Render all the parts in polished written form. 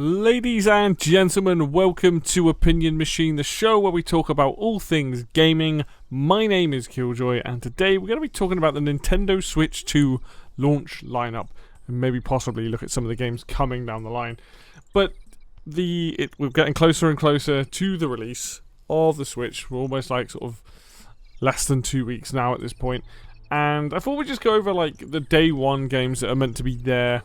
Ladies and gentlemen, welcome to Opinion Machine, the show where we talk about all things gaming. My name is Killjoy, and today we're going to be talking about the Nintendo Switch 2 launch lineup, and maybe possibly look at some of the games coming down the line. But we're getting closer and closer to the release of the Switch. We're almost like sort of less than 2 weeks now at this point, and I thought we'd just go over like the day one games that are meant to be there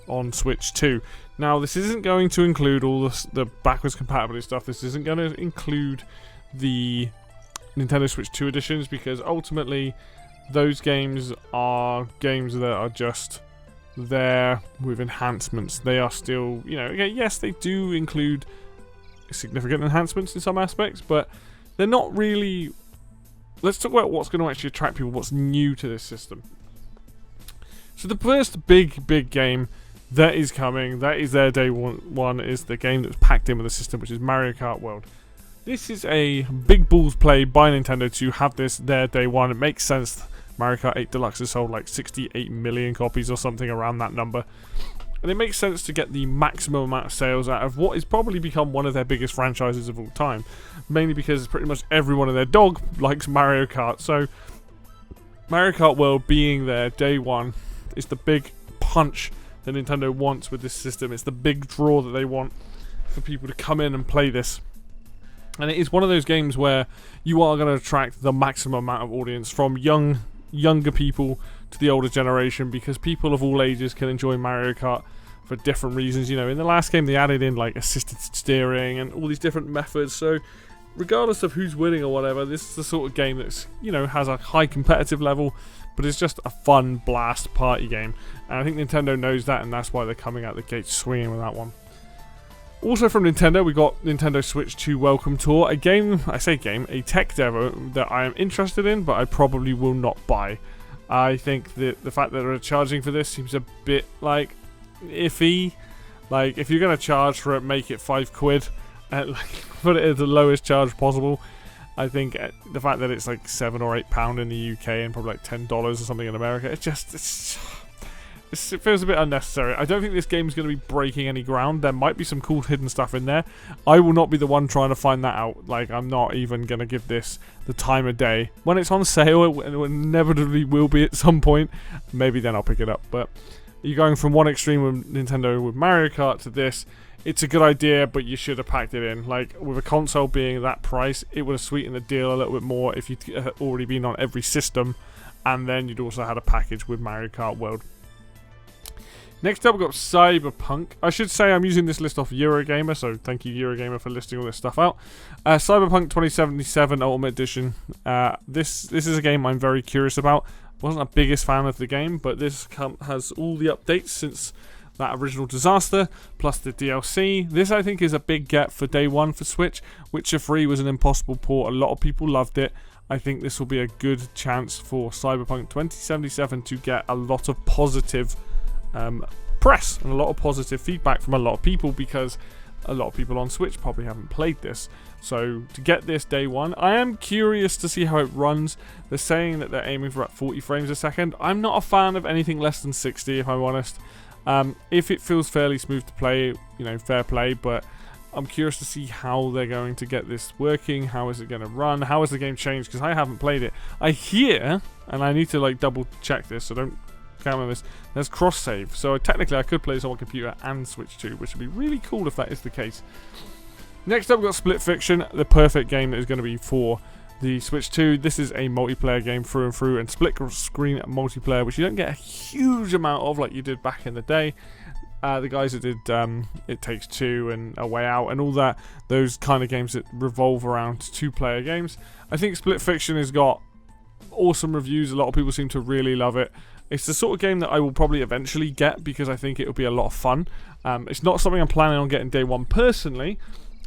on Switch 2. Now, this isn't going to include all the backwards compatibility stuff. This isn't going to include the Nintendo Switch 2 editions, because ultimately those games are games that are just there with enhancements. They are still, yes, they do include significant enhancements in some aspects, but they're not really. Let's talk about what's going to actually attract people, what's new to this system. So the first big game that is coming, that is their day one, is the game that's packed in with the system, which is Mario Kart World. This is a big balls play by Nintendo to have this their day one. It makes sense. Mario Kart 8 Deluxe has sold like 68 million copies or something around that number. And it makes sense to get the maximum amount of sales out of what has probably become one of their biggest franchises of all time. Mainly because pretty much everyone and their dog likes Mario Kart. So Mario Kart World being their day one is the big punch that Nintendo wants with this system. It's the big draw that they want for people to come in and play this. And it is one of those games where you are going to attract the maximum amount of audience from younger people to the older generation, because people of all ages can enjoy Mario Kart for different reasons. In the last game they added in like assisted steering and all these different methods, so regardless of who's winning or whatever, this is the sort of game that's, has a high competitive level, but it's just a fun blast party game. And I think Nintendo knows that, and that's why they're coming out the gate swinging with that one. Also from Nintendo, we got Nintendo Switch 2 Welcome Tour, a tech demo that I am interested in, but I probably will not buy. I think that the fact that they're charging for this seems a bit like iffy. Like, if you're going to charge for it, make it £5, put it at the lowest charge possible. I think the fact that it's like £7 or £8 in the UK and probably like $10 or something in America, it feels a bit unnecessary. I don't think this game is going to be breaking any ground. There might be some cool hidden stuff in there. I will not be the one trying to find that out. Like, I'm not even going to give this the time of day. When it's on sale, it inevitably will be at some point. Maybe then I'll pick it up. But you're going from one extreme with Nintendo with Mario Kart to this. It's a good idea, but you should have packed it in. Like, with a console being that price, it would have sweetened the deal a little bit more if you'd already been on every system, and then you'd also had a package with Mario Kart World. Next up, we've got Cyberpunk. I should say I'm using this list off Eurogamer, so thank you, Eurogamer, for listing all this stuff out. Cyberpunk 2077 Ultimate Edition. This is a game I'm very curious about. Wasn't a biggest fan of the game, but this has all the updates since that original disaster, plus the DLC. This, I think, is a big get for day one for Switch. Witcher 3 was an impossible port. A lot of people loved it. I think this will be a good chance for Cyberpunk 2077 to get a lot of positive press and a lot of positive feedback from a lot of people, because a lot of people on Switch probably haven't played this. So to get this day one, I am curious to see how it runs. They're saying that they're aiming for about 40 frames a second. I'm not a fan of anything less than 60, if I'm honest. If it feels fairly smooth to play, fair play, but I'm curious to see how they're going to get this working. How is it going to run? How has the game changed? Because I haven't played it. I hear, and I need to double check this, so don't count on this, there's cross save. So technically I could play this on my computer and Switch 2, which would be really cool if that is the case. Next up, we've got Split Fiction, the perfect game that is going to be for the Switch 2. This is a multiplayer game through and through, and split screen multiplayer, which you don't get a huge amount of like you did back in the day. The guys that did It Takes Two and A Way Out and all that, those kind of games that revolve around two-player games. I think Split Fiction has got awesome reviews. A lot of people seem to really love it. It's the sort of game that I will probably eventually get, because I think it will be a lot of fun. It's not something I'm planning on getting day one personally,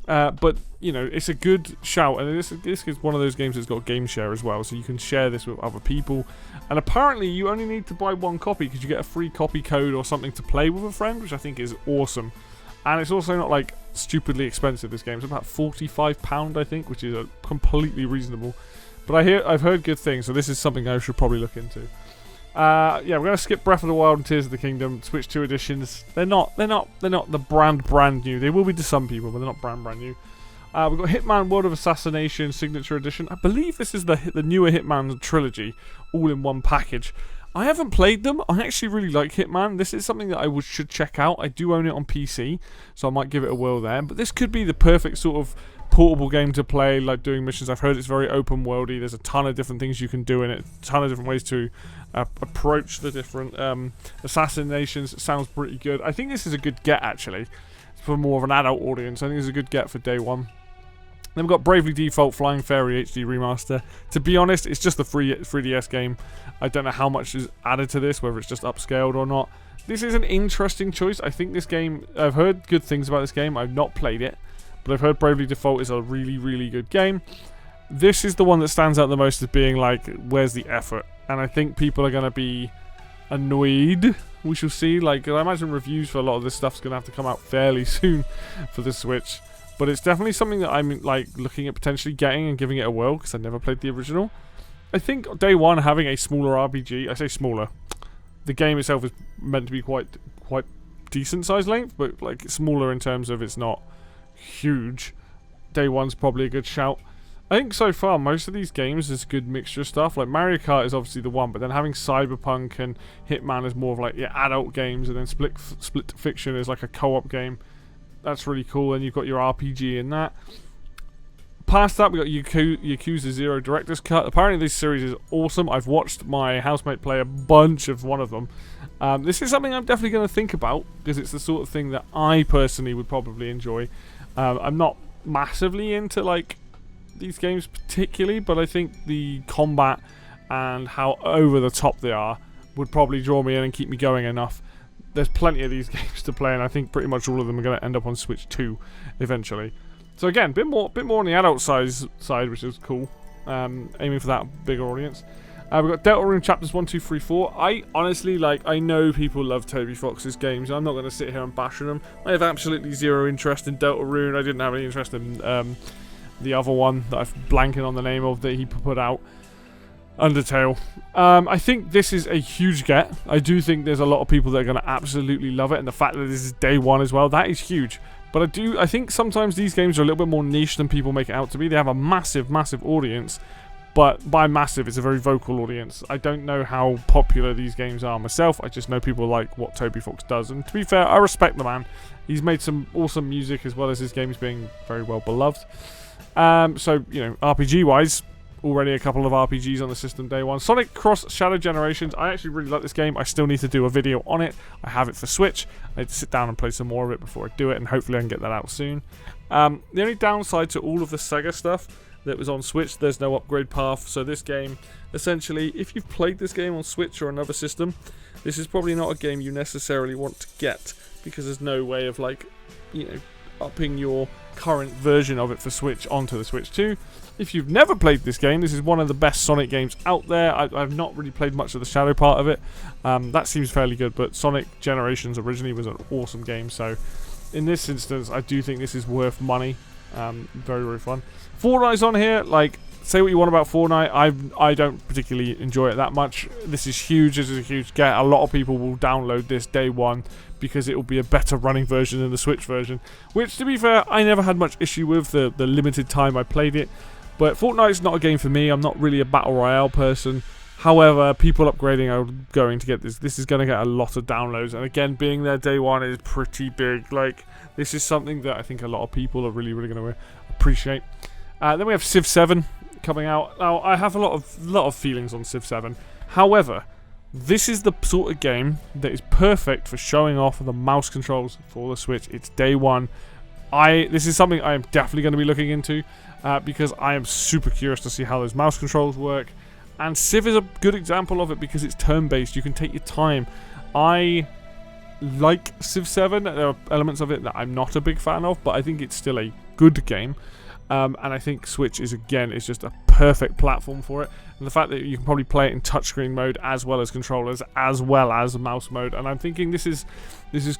but it's a good shout, and this is one of those games that's got game share as well, so you can share this with other people. And apparently you only need to buy one copy, because you get a free copy code or something to play with a friend, which I think is awesome. And it's also not like stupidly expensive. This game, it's about £45, I think, which is completely reasonable. But I've heard good things, so this is something I should probably look into. Yeah, we're gonna skip Breath of the Wild and Tears of the Kingdom. Switch 2 editions. They're not the brand new. They will be to some people, but they're not brand new. We've got Hitman World of Assassination Signature Edition. I believe this is the newer Hitman trilogy, all in one package. I haven't played them. I actually really like Hitman. This is something that I should check out. I do own it on PC, so I might give it a whirl there. But this could be the perfect sort of portable game to play, like doing missions. I've heard it's very open worldy. There's a ton of different things you can do in it, a ton of different ways to approach the different assassinations. It sounds pretty good. I think this is a good get, actually, for more of an adult audience. I think it's a good get for day one. Then we've got Bravely Default Flying Fairy HD Remaster. To be honest, it's just the 3DS game. I don't know how much is added to this, whether it's just upscaled or not. This is an interesting choice. I think this game, I've heard good things about this game. I've not played it, but I've heard Bravely Default is a really, really good game. This is the one that stands out the most as being like, where's the effort? And I think people are going to be annoyed. We shall see. Like, I imagine reviews for a lot of this stuff's going to have to come out fairly soon for the Switch. But it's definitely something that I'm like looking at potentially getting and giving it a whirl, because I never played the original. I think day one, having a smaller RPG, I say smaller, the game itself is meant to be quite decent size length, but like smaller in terms of it's not huge. Day one's probably a good shout. I think so far most of these games is a good mixture of stuff. Like Mario Kart is obviously the one, but then having Cyberpunk and Hitman is more of like adult games, and then Split Fiction is like a co-op game. That's really cool, and you've got your RPG in that. Past that, we got Yakuza 0 Director's Cut. Apparently this series is awesome. I've watched my housemate play a bunch of one of them. This is something I'm definitely going to think about, because it's the sort of thing that I personally would probably enjoy. I'm not massively into like these games particularly, but I think the combat and how over the top they are would probably draw me in and keep me going enough. There's plenty of these games to play, and I think pretty much all of them are going to end up on Switch 2 eventually. So again, bit more on the adult side, which is cool. Aiming for that bigger audience. We've got Deltarune Chapters 1, 2, 3, 4. I honestly, I know people love Toby Fox's games. I'm not going to sit here and bash on them. I have absolutely zero interest in Deltarune. I didn't have any interest in the other one that I'm blanking on the name of that he put out. Undertale. I think this is a huge get. I do think there's a lot of people that are going to absolutely love it, and the fact that this is day one as well, that is huge. But I think sometimes these games are a little bit more niche than people make it out to be. They have a massive audience, but by massive, it's a very vocal audience. I don't know how popular these games are myself. I just know people like what Toby Fox does, and to be fair, I respect the man. He's made some awesome music as well as his games being very well beloved. So, you know, RPG-wise, already a couple of RPGs on the system day one. Sonic Cross Shadow Generations. I actually really like this game. I still need to do a video on it. I have it for Switch. I need to sit down and play some more of it before I do it, and hopefully I can get that out soon. The only downside to all of the Sega stuff that was on Switch, there's no upgrade path. So this game, essentially, if you've played this game on Switch or another system, this is probably not a game you necessarily want to get, because there's no way of, like, you know, upping your current version of it for Switch onto the Switch 2. If you've never played this game, this is one of the best Sonic games out there. I've not really played much of the Shadow part of it. That seems fairly good, but Sonic Generations originally was an awesome game, so in this instance, I do think this is worth money. Very, very fun. Fortnite's on here. Like, say what you want about Fortnite. I don't particularly enjoy it that much. This is huge. This is a huge get. A lot of people will download this day one because it will be a better running version than the Switch version, which, to be fair, I never had much issue with the limited time I played it. But Fortnite's not a game for me. I'm not really a Battle Royale person. However, people upgrading are going to get this. This is going to get a lot of downloads. And again, being there day one is pretty big. Like, this is something that I think a lot of people are really, really going to appreciate. Then we have Civ 7 coming out. Now, I have a lot of feelings on Civ 7. However, this is the sort of game that is perfect for showing off the mouse controls for the Switch. It's day one. This is something I am definitely going to be looking into. Because I am super curious to see how those mouse controls work. And Civ is a good example of it because it's turn-based. You can take your time. I like Civ 7. There are elements of it that I'm not a big fan of, but I think it's still a good game. And I think Switch is just a perfect platform for it. And the fact that you can probably play it in touchscreen mode as well as controllers, as well as mouse mode. And I'm thinking this is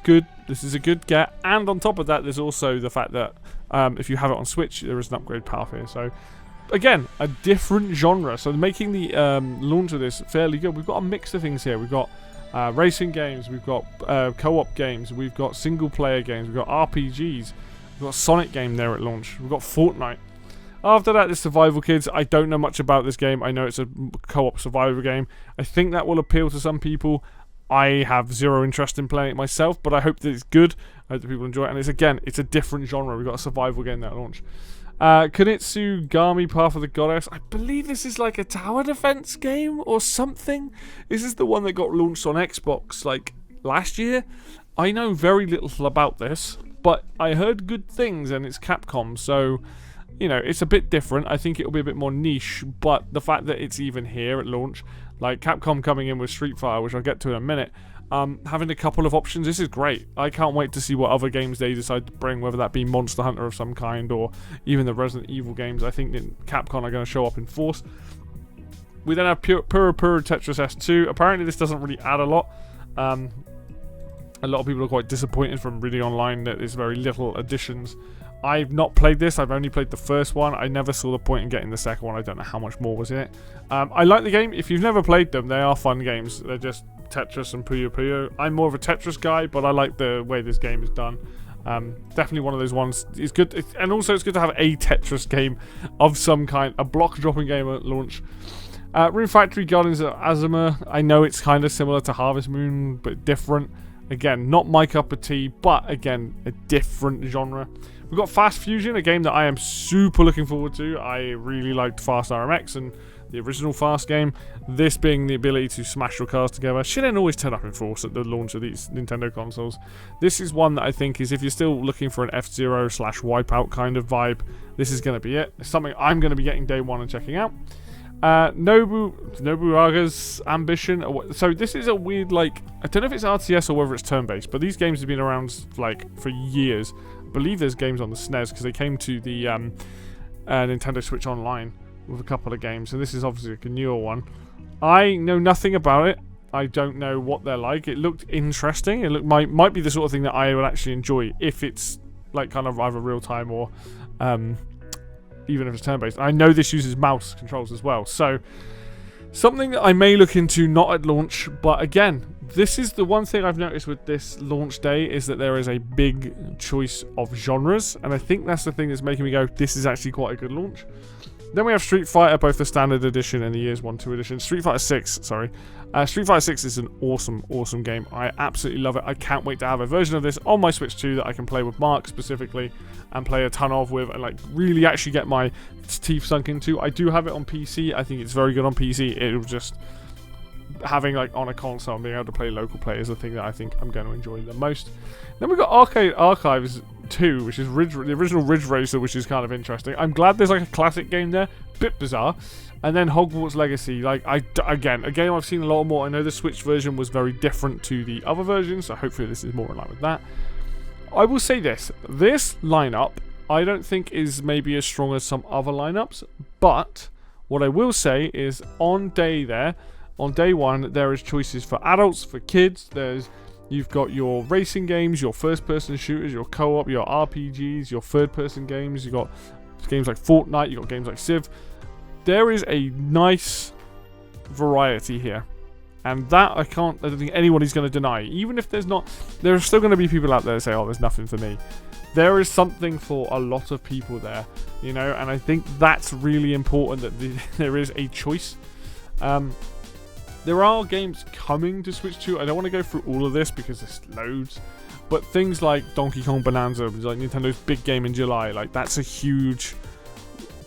good. This is a good get. And on top of that, there's also the fact that if you have it on Switch, there is an upgrade path here. So again, a different genre. So making the launch of this fairly good. We've got a mix of things here. We've got racing games, we've got co-op games, we've got single-player games, we've got RPGs, we've got a Sonic game there at launch, we've got Fortnite. After that, there's Survival Kids. I don't know much about this game. I know it's a co-op survival game. I think that will appeal to some people. I have zero interest in playing it myself, but I hope that it's good. I hope that people enjoy it. And it's a different genre. We've got a survival game there at launch. Kunitsugami Path of the Goddess. I believe this is like a tower defense game or something. This is the one that got launched on Xbox like last year. I know very little about this, but I heard good things, and it's Capcom, so you know, it's a bit different. I think it'll be a bit more niche, but the fact that it's even here at launch, like Capcom coming in with Street Fighter, which I'll get to in a minute, having a couple of options, this is great. I can't wait to see what other games they decide to bring, whether that be Monster Hunter of some kind or even the Resident Evil games. I think that Capcom are going to show up in force. We then have Pure Tetris S2. Apparently this doesn't really add a lot. A lot of people are quite disappointed from reading online that there's very little additions. I've not played this. I've only played the first one. I never saw the point in getting the second one. I don't know how much more was in it. I like the game. If you've never played them, they are fun games. They're just Tetris and Puyo Puyo. I'm more of a Tetris guy, but I like the way this game is done. Definitely one of those ones. It's good, and also it's good to have a Tetris game of some kind, a block-dropping game at launch. Rune Factory Guardians of Azuma. I know it's kind of similar to Harvest Moon, but different. Again, not my cup of tea, but again, a different genre. We've got Fast Fusion, a game that I am super looking forward to. I really liked Fast RMX and the original Fast game. This being the ability to smash your cars together. She didn't always turn up in force at the launch of these Nintendo consoles. This is one that I think is, if you're still looking for an F-Zero / Wipeout kind of vibe, this is going to be it. It's something I'm going to be getting day one and checking out. Nobuaga's Ambition. So this is a weird, like, I don't know if it's RTS or whether it's turn-based, but these games have been around like for years. I believe there's games on the SNES because they came to the Nintendo Switch Online with a couple of games, and this is obviously like a newer one. I know nothing about it. I don't know what they're like. It looked interesting. It might be the sort of thing that I would actually enjoy if it's like kind of either real time or even if it's turn-based. I know this uses mouse controls as well, so something that I may look into, not at launch, but again, this is the one thing I've noticed with this launch day, is that there is a big choice of genres, and I think that's the thing that's making me go, this is actually quite a good launch. Then we have Street Fighter, both the standard edition and the Years 1-2 edition. Street Fighter 6, sorry. Street Fighter 6 is an awesome, awesome game. I absolutely love it. I can't wait to have a version of this on my Switch 2 that I can play with Mark specifically and play a ton of with, and like really actually get my teeth sunk into. I do have it on PC. I think it's very good on PC. It was just having like on a console and being able to play local play is the thing that I think I'm going to enjoy the most. Then we've got Arcade Archives 2, which is the original Ridge Racer, which is kind of interesting. I'm glad there's like a classic game there. Bit bizarre. And then Hogwarts Legacy, like again, a game I've seen a lot more. I know the Switch version was very different to the other version, so hopefully this is more in line with that. I will say this lineup I don't think is maybe as strong as some other lineups, but what I will say is on day one, there is choices for adults, for kids. You've got your racing games, your first-person shooters, your co-op, your RPGs, your third-person games. You've got games like Fortnite, you've got games like Civ. There is a nice variety here. And that I don't think anybody's going to deny. Even if there's not, there are still going to be people out there that say, oh, there's nothing for me. There is something for a lot of people there, you know, and I think that's really important that there is a choice. There are games coming to Switch 2. I don't want to go through all of this because there's loads. But things like Donkey Kong Bonanza, like Nintendo's big game in July, like that's a huge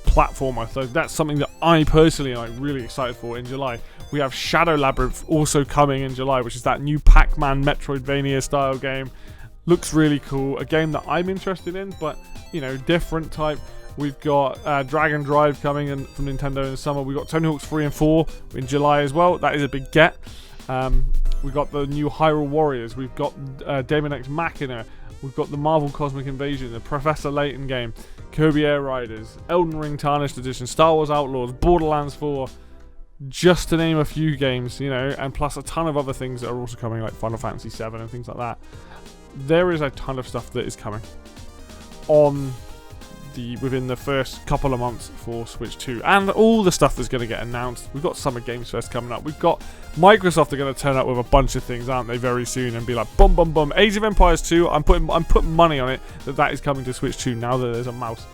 platformer. So that's something that I personally am really excited for in July. We have Shadow Labyrinth also coming in July, which is that new Pac-Man Metroidvania style game. Looks really cool. A game that I'm interested in, but, you know, different type. We've got Dragon Drive coming in from Nintendo in the summer. We've got Tony Hawk's 3 and 4 in July as well. That is a big get. We've got the new Hyrule Warriors. We've got Daemon X Machina. We've got the Marvel Cosmic Invasion, the Professor Layton game, Kirby Air Riders, Elden Ring Tarnished Edition, Star Wars Outlaws, Borderlands 4, just to name a few games, you know, and plus a ton of other things that are also coming, like Final Fantasy 7 and things like that. There is a ton of stuff that is coming on within the first couple of months for Switch 2, and all the stuff that's going to get announced. We've got Summer Games Fest coming up. We've got Microsoft are going to turn up with a bunch of things, aren't they, very soon, and be like, boom, boom, boom. Age of Empires 2. I'm putting money on it that is coming to Switch 2 now that there's a mouse.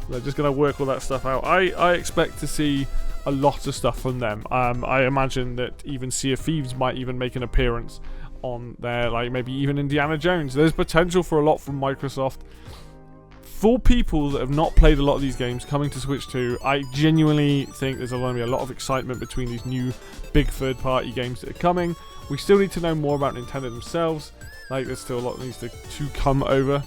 They're just going to work all that stuff out. I expect to see a lot of stuff from them. I imagine that even Sea of Thieves might even make an appearance on there, like maybe even Indiana Jones. There's potential for a lot from Microsoft. For people that have not played a lot of these games coming to Switch 2, I genuinely think there's going to be a lot of excitement between these new big third-party games that are coming. We still need to know more about Nintendo themselves. Like, there's still a lot that needs to come over.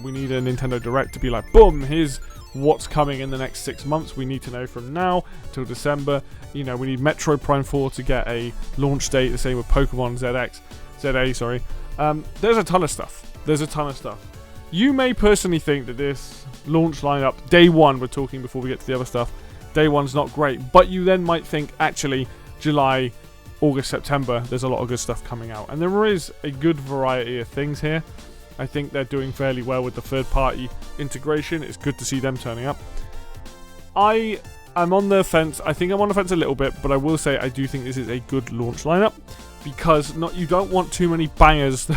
We need a Nintendo Direct to be like, boom, here's what's coming in the next 6 months. We need to know from now till December. You know, we need Metroid Prime 4 to get a launch date. The same with Pokemon ZA, sorry. There's a ton of stuff. You may personally think that this launch lineup, day one, we're talking before we get to the other stuff, day one's not great, but you then might think, actually, July, August, September, there's a lot of good stuff coming out. And there is a good variety of things here. I think they're doing fairly well with the third-party integration. It's good to see them turning up. I'm on the fence. I think I'm on the fence a little bit, but I will say I do think this is a good launch lineup, because you don't want too many bangers.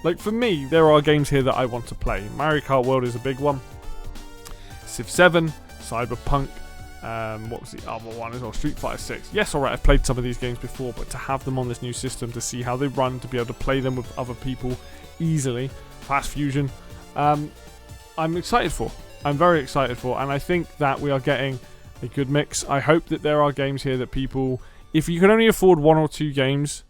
Like, for me, there are games here that I want to play. Mario Kart World is a big one. Civ 7, Cyberpunk, what was the other one as well? Street Fighter 6. Yes, alright, I've played some of these games before, but to have them on this new system, to see how they run, to be able to play them with other people easily, Fast Fusion, I'm excited for. I'm very excited for, and I think that we are getting a good mix. I hope that there are games here that people, if you can only afford 1 or 2 games,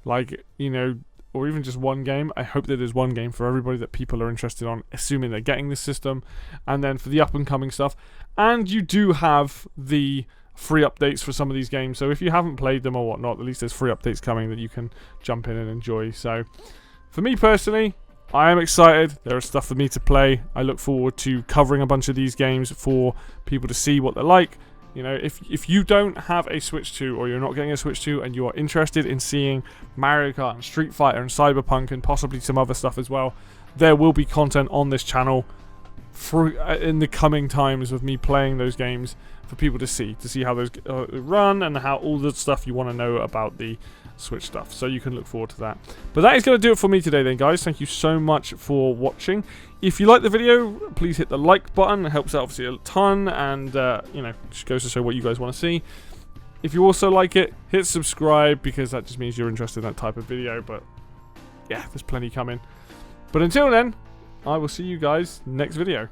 like, you know, or even just one game, I hope that there's one game for everybody that people are interested on, assuming they're getting this system. And then for the up and coming stuff, and you do have the free updates for some of these games, so if you haven't played them or whatnot, at least there's free updates coming that you can jump in and enjoy. So for me personally, I am excited. There is stuff for me to play. I look forward to covering a bunch of these games for people to see what they're like. You know, if you don't have a Switch 2, or you're not getting a Switch 2, and you are interested in seeing Mario Kart and Street Fighter and Cyberpunk and possibly some other stuff as well, there will be content on this channel in the coming times of me playing those games for people to see how those run, and how all the stuff you want to know about the Switch stuff. So you can look forward to that. But that is going to do it for me today then, guys. Thank you so much for watching. If you like the video, please hit the like button. It helps out obviously a ton, and you know, just goes to show what you guys want to see. If you also like it, hit subscribe, because that just means you're interested in that type of video. But yeah, there's plenty coming. But until then, I will see you guys next video.